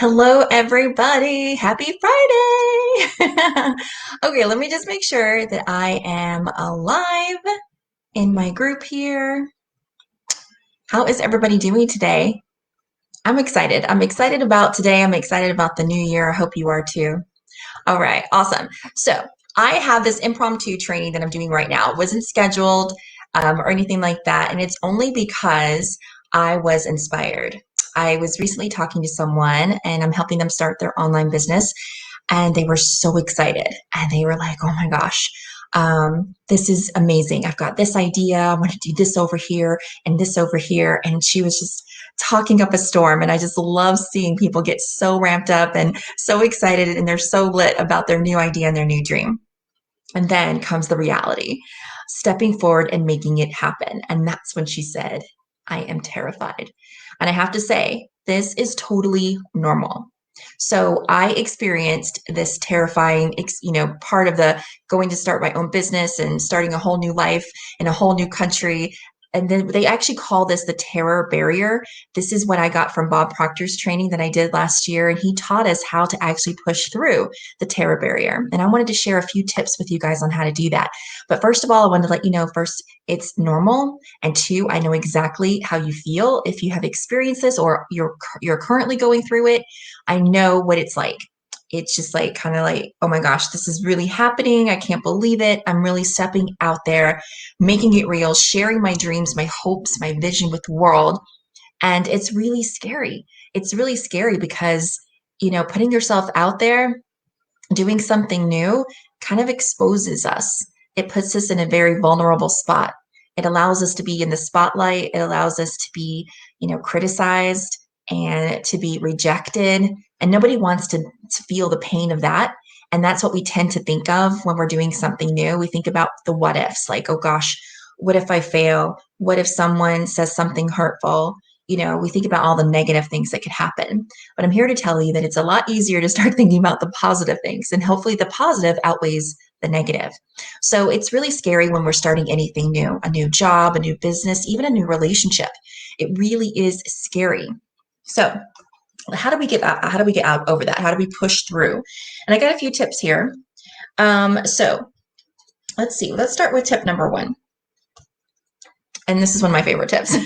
Hello, everybody. Happy Friday. Okay, let me just make sure that I am alive in my group here. How is everybody doing today? I'm excited. I'm excited about today. I'm excited about the new year. I hope you are too. All right, awesome. So I have this impromptu training that I'm doing right now. It wasn't scheduled or anything like that. And it's only because I was inspired. I was recently talking to someone and I'm helping them start their online business. And they were so excited. And they were like, oh my gosh, this is amazing. I've got this idea. I want to do this over here and this over here. And she was just talking up a storm. And I just love seeing people get so ramped up and so excited and they're so lit about their new idea and their new dream. And then comes the reality, stepping forward and making it happen. And that's when she said, I am terrified. And I have to say, this is totally normal. So I experienced this terrifying, part of the going to start my own business and starting a whole new life in a whole new country. And then they actually call this the terror barrier. This is what I got from Bob Proctor's training that I did last year. And he taught us how to actually push through the terror barrier. And I wanted to share a few tips with you guys on how to do that. But first of all, I wanted to let you know first, it's normal. And two, I know exactly how you feel if you have experienced this or you're currently going through it. I know what it's like. It's just like kind of like, oh my gosh, this is really happening. I can't believe it. I'm really stepping out there, making it real, sharing my dreams, my hopes, my vision with the world. And it's really scary. It's really scary because, putting yourself out there, doing something new kind of exposes us. It puts us in a very vulnerable spot. It allows us to be in the spotlight. It allows us to be, criticized and to be rejected. And nobody wants to feel the pain of that. And that's what we tend to think of when we're doing something new. We think about the what ifs, like, oh gosh, what if I fail? What if someone says something hurtful? We think about all the negative things that could happen. But I'm here to tell you that it's a lot easier to start thinking about the positive things, and hopefully the positive outweighs the negative. So it's really scary when we're starting anything new, a new job, a new business, even a new relationship. It really is scary. So how do we get out? How do we get out over that? How do we push through? And I got a few tips here. So let's see. Let's start with tip number one. And this is one of my favorite tips.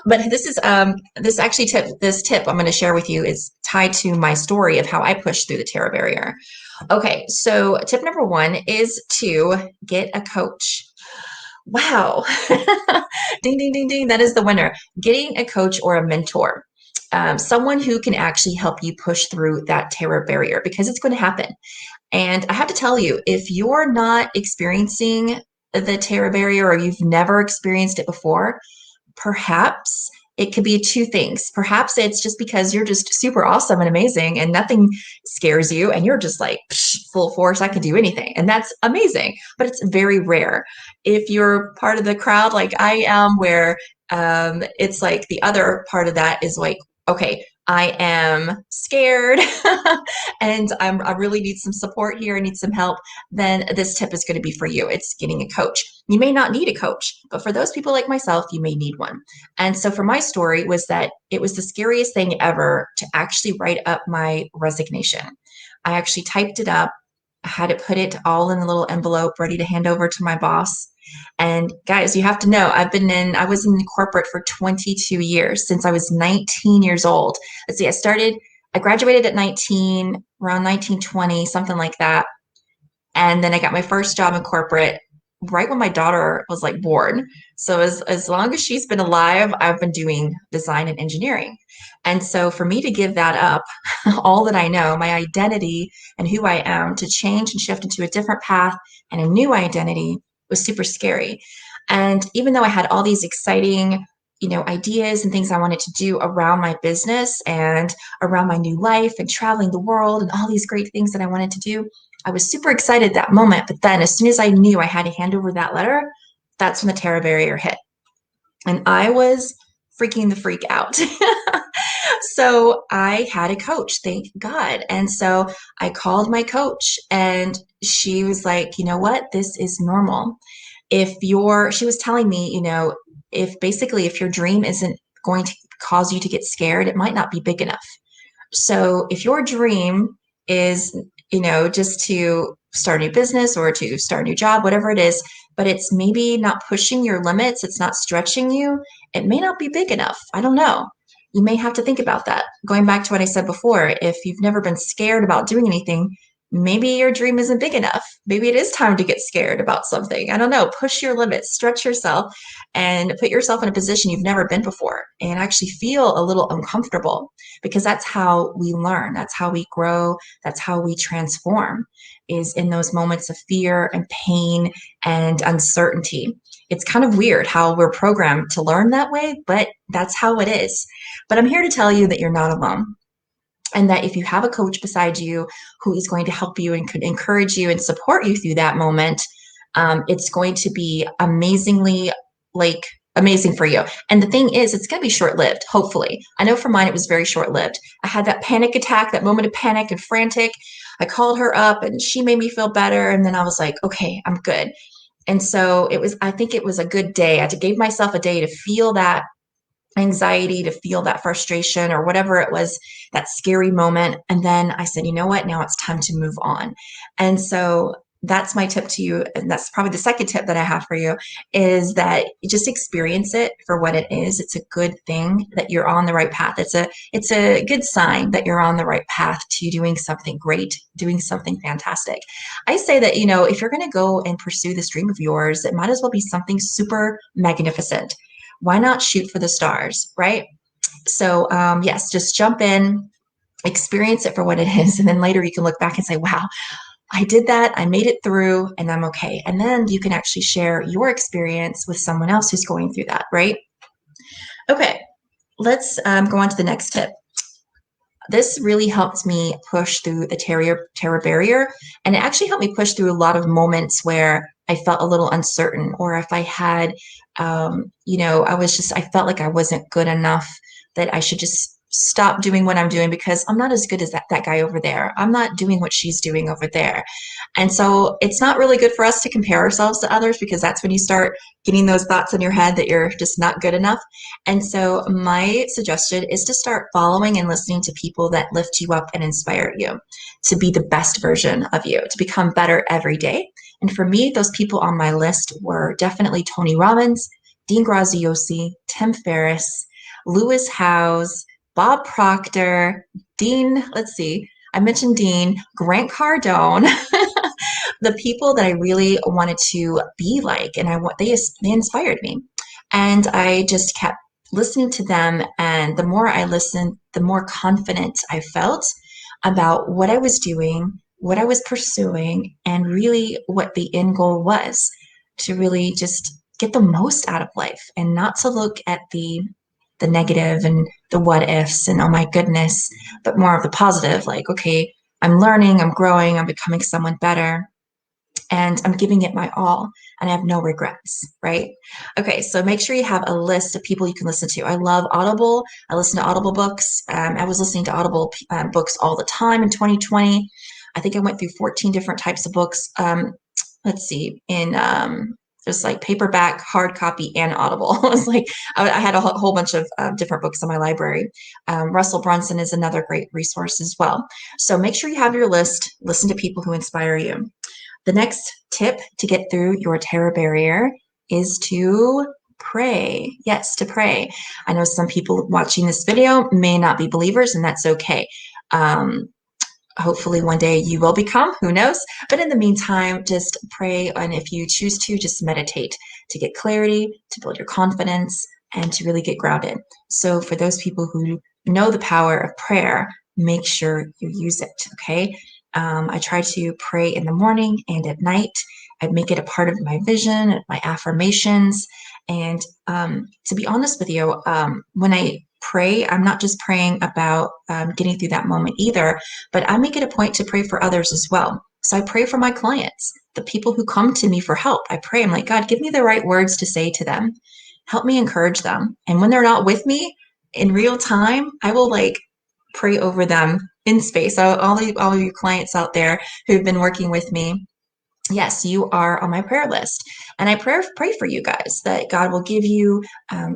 But this tip I'm going to share with you is tied to my story of how I pushed through the terror barrier. Okay, so tip number one is to get a coach. Wow. Ding, ding, ding, ding. That is the winner. Getting a coach or a mentor. Someone who can actually help you push through that terror barrier, because it's going to happen. And I have to tell you, if you're not experiencing the terror barrier or you've never experienced it before, perhaps it could be two things. Perhaps it's just because you're just super awesome and amazing and nothing scares you and you're just like full force, I can do anything. And that's amazing, but it's very rare. If you're part of the crowd like I am, where it's like the other part of that is like, okay, I am scared and I really need some support here. I need some help. Then this tip is going to be for you. It's getting a coach. You may not need a coach, but for those people like myself, you may need one. And so for my story was that it was the scariest thing ever to actually write up my resignation. I actually typed it up. I had to put it all in a little envelope ready to hand over to my boss. And guys, you have to know, I was in corporate for 22 years since I was 19 years old. Let's see, I graduated at 19, around 1920, something like that. And then I got my first job in corporate right when my daughter was like born. So as long as she's been alive, I've been doing design and engineering. And so for me to give that up, all that I know, my identity and who I am, to change and shift into a different path and a new identity was super scary. And even though I had all these exciting, ideas and things I wanted to do around my business and around my new life and traveling the world and all these great things that I wanted to do, I was super excited that moment. But then as soon as I knew I had to hand over that letter, that's when the terror barrier hit. And I was freaking the freak out. So I had a coach, thank God. And so I called my coach and she was like, you know what, this is normal. She was telling me, if your dream isn't going to cause you to get scared, it might not be big enough. So if your dream is, just to start a new business or to start a new job, whatever it is, but it's maybe not pushing your limits, it's not stretching you, it may not be big enough. I don't know. You may have to think about that. Going back to what I said before, if you've never been scared about doing anything, maybe your dream isn't big enough. Maybe it is time to get scared about something. I don't know. Push your limits, stretch yourself, and put yourself in a position you've never been before and actually feel a little uncomfortable, because that's how we learn. That's how we grow. That's how we transform, is in those moments of fear and pain and uncertainty. It's kind of weird how we're programmed to learn that way, but that's how it is. But I'm here to tell you that you're not alone, and that if you have a coach beside you who is going to help you and could encourage you and support you through that moment, it's going to be like amazing for you. And the thing is, it's going to be short lived, hopefully. I know for mine, it was very short lived. I had that panic attack, that moment of panic and frantic. I called her up and she made me feel better. And then I was like, okay, I'm good. And so I think it was a good day. I gave myself a day to feel that anxiety, to feel that frustration or whatever it was, that scary moment. And then I said, you know what? Now it's time to move on. And so that's my tip to you. And that's probably the second tip that I have for you, is that you just experience it for what it is. It's a good thing that you're on the right path. It's a good sign that you're on the right path to doing something great, doing something fantastic. I say that, if you're going to go and pursue this dream of yours, it might as well be something super magnificent. Why not shoot for the stars, right? So, yes, just jump in, experience it for what it is. And then later you can look back and say, wow, I did that. I made it through and I'm okay. And then you can actually share your experience with someone else who's going through that, right? Okay, let's go on to the next tip. This really helped me push through the terror barrier. And it actually helped me push through a lot of moments where I felt a little uncertain, or if I had, I felt like I wasn't good enough, that I should just stop doing what I'm doing because I'm not as good as that guy over there. I'm not doing what she's doing over there. And so it's not really good for us to compare ourselves to others, because that's when you start getting those thoughts in your head that you're just not good enough. And so my suggestion is to start following and listening to people that lift you up and inspire you to be the best version of you, to become better every day. And for me, those people on my list were definitely Tony Robbins, Dean Graziosi, Tim Ferriss, Lewis Howes, Bob Proctor, I mentioned Dean, Grant Cardone, the people that I really wanted to be like, and they inspired me. And I just kept listening to them, and the more I listened, the more confident I felt about what I was doing, what I was pursuing, and really what the end goal was, to really just get the most out of life and not to look at the negative and the what ifs and oh my goodness, but more of the positive, like, okay, I'm learning, I'm growing, I'm becoming someone better, and I'm giving it my all, and I have no regrets, right? Okay, so make sure you have a list of people you can listen to. I love Audible. I listen to Audible books. I was listening to Audible books all the time in 2020. I think I went through 14 different types of books. Let's see, in just like paperback, hard copy, and Audible. It was like I had a whole bunch of different books in my library. Russell Brunson is another great resource as well. So make sure you have your list. Listen to people who inspire you. The next tip to get through your terror barrier is to pray. Yes, to pray. I know some people watching this video may not be believers, and that's okay. Hopefully one day you will become, who knows? But in the meantime, just pray. And if you choose to, just meditate to get clarity, to build your confidence, and to really get grounded. So for those people who know the power of prayer, make sure you use it, okay? I try to pray in the morning and at night. I make it a part of my vision, my affirmations. And to be honest with you, when I pray, I'm not just praying about getting through that moment either, but I make it a point to pray for others as well. So I pray for my clients, the people who come to me for help. I pray, I'm like, God, give me the right words to say to them. Help me encourage them. And when they're not with me in real time, I will pray over them in space. So all of you clients out there who've been working with me, yes, you are on my prayer list. And I pray for you guys that God will give you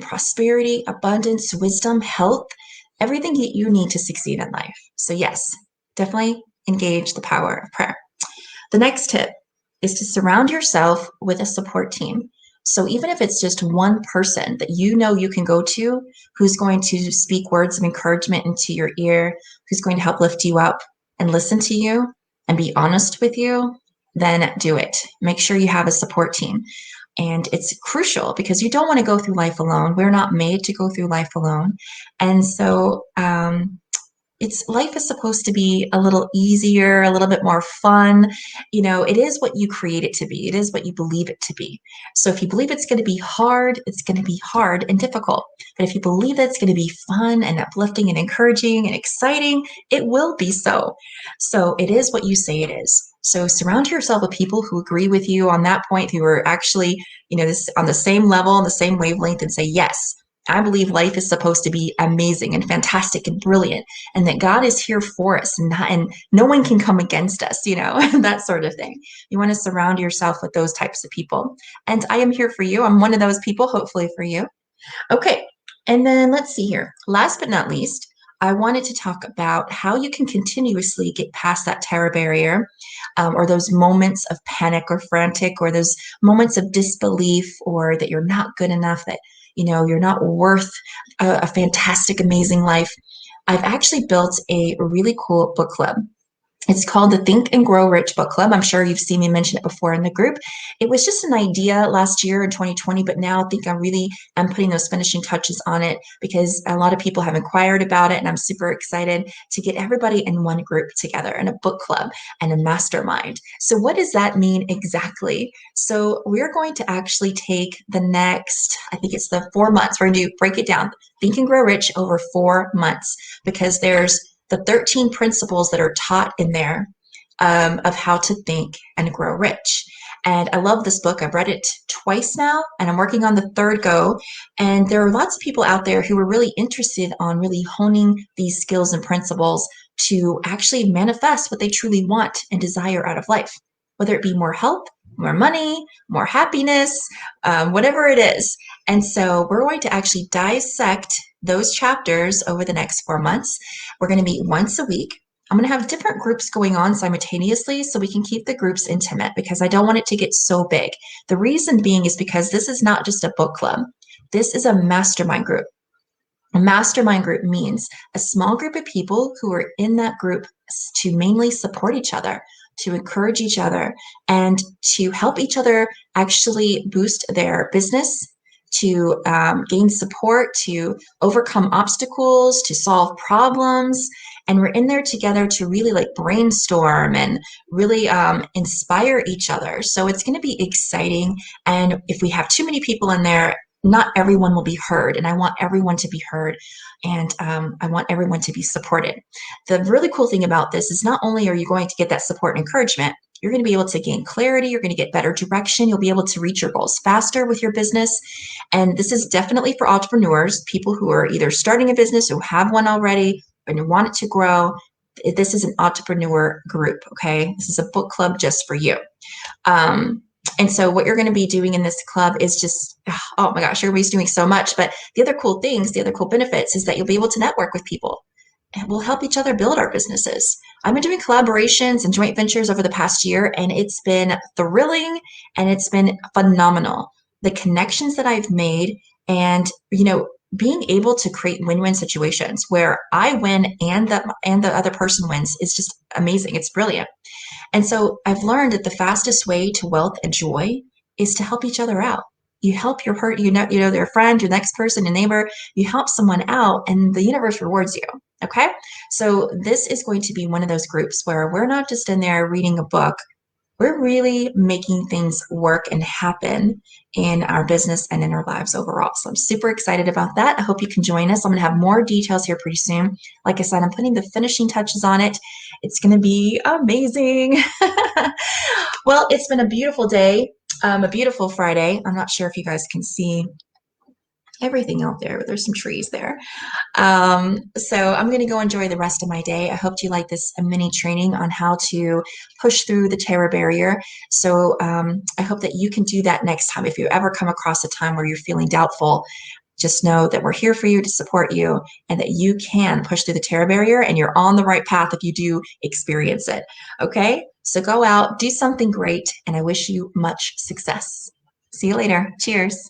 prosperity, abundance, wisdom, health, everything that you need to succeed in life. So yes, definitely engage the power of prayer. The next tip is to surround yourself with a support team. So even if it's just one person that you know you can go to who's going to speak words of encouragement into your ear, who's going to help lift you up and listen to you and be honest with you, then do it. Make sure you have a support team. And it's crucial because you don't want to go through life alone. We're not made to go through life alone. And so it's life is supposed to be a little easier, a little bit more fun. You know, it is what you create it to be. It is what you believe it to be. So if you believe it's going to be hard, it's going to be hard and difficult. But if you believe that it's going to be fun and uplifting and encouraging and exciting, it will be so. So it is what you say it is. So surround yourself with people who agree with you on that point, who are actually, this on the same level, on the same wavelength, and say, yes, I believe life is supposed to be amazing and fantastic and brilliant, and that God is here for us, and no one can come against us, that sort of thing. You want to surround yourself with those types of people. And I am here for you. I'm one of those people, hopefully for you. Okay. And then let's see here. Last but not least, I wanted to talk about how you can continuously get past that terror barrier, or those moments of panic or frantic, or those moments of disbelief, or that you're not good enough, that you're not worth a fantastic, amazing life. I've actually built a really cool book club. It's called the Think and Grow Rich Book Club. I'm sure you've seen me mention it before in the group. It was just an idea last year in 2020, but now I think I really am putting those finishing touches on it because a lot of people have inquired about it, and I'm super excited to get everybody in one group together in a book club and a mastermind. So what does that mean exactly? So we're going to actually take the next, I think it's the 4 months. We're going to break it down, Think and Grow Rich over 4 months, because there's the 13 principles that are taught in there of how to think and grow rich. And I love this book. I've read it twice now, and I'm working on the third go. And there are lots of people out there who are really interested on really honing these skills and principles to actually manifest what they truly want and desire out of life, whether it be more health, more money, more happiness, whatever it is. And so we're going to actually dissect those chapters over the next 4 months. We're going to meet once a week. I'm going to have different groups going on simultaneously so we can keep the groups intimate, because I don't want it to get so big. The reason being is because this is not just a book club. This is a mastermind group. A mastermind group means a small group of people who are in that group to mainly support each other, to encourage each other, and to help each other actually boost their business, to gain support, to overcome obstacles, to solve problems. And we're in there together to really brainstorm and really inspire each other. So it's going to be exciting. And if we have too many people in there, not everyone will be heard, and I want everyone to be heard, and I want everyone to be supported. The really cool thing about this is not only are you going to get that support and encouragement, you're going to be able to gain clarity, you're going to get better direction, you'll be able to reach your goals faster with your business. And this is definitely for entrepreneurs, people who are either starting a business or have one already and want it to grow. This is an entrepreneur group, okay? This is a book club just for you. And so what you're going to be doing in this club is just, oh my gosh, everybody's doing so much. But the other cool things, the other cool benefits is that you'll be able to network with people, and we'll help each other build our businesses. I've been doing collaborations and joint ventures over the past year, and it's been thrilling and it's been phenomenal. The connections that I've made, and being able to create win-win situations where I win and the other person wins is just amazing. It's brilliant. And so I've learned that the fastest way to wealth and joy is to help each other out. You help your their friend, your next person, your neighbor, you help someone out, and the universe rewards you. Okay. So this is going to be one of those groups where we're not just in there reading a book. We're really making things work and happen in our business and in our lives overall. So I'm super excited about that. I hope you can join us. I'm going to have more details here pretty soon. Like I said, I'm putting the finishing touches on it. It's going to be amazing. Well, it's been a beautiful day, a beautiful Friday. I'm not sure if you guys can see everything out there, but there's some trees there. So I'm going to go enjoy the rest of my day. I hope you like this mini training on how to push through the terror barrier. So I hope that you can do that next time. If you ever come across a time where you're feeling doubtful, just know that we're here for you to support you and that you can push through the terror barrier and you're on the right path if you do experience it. Okay? So go out, do something great, and I wish you much success. See you later. Cheers.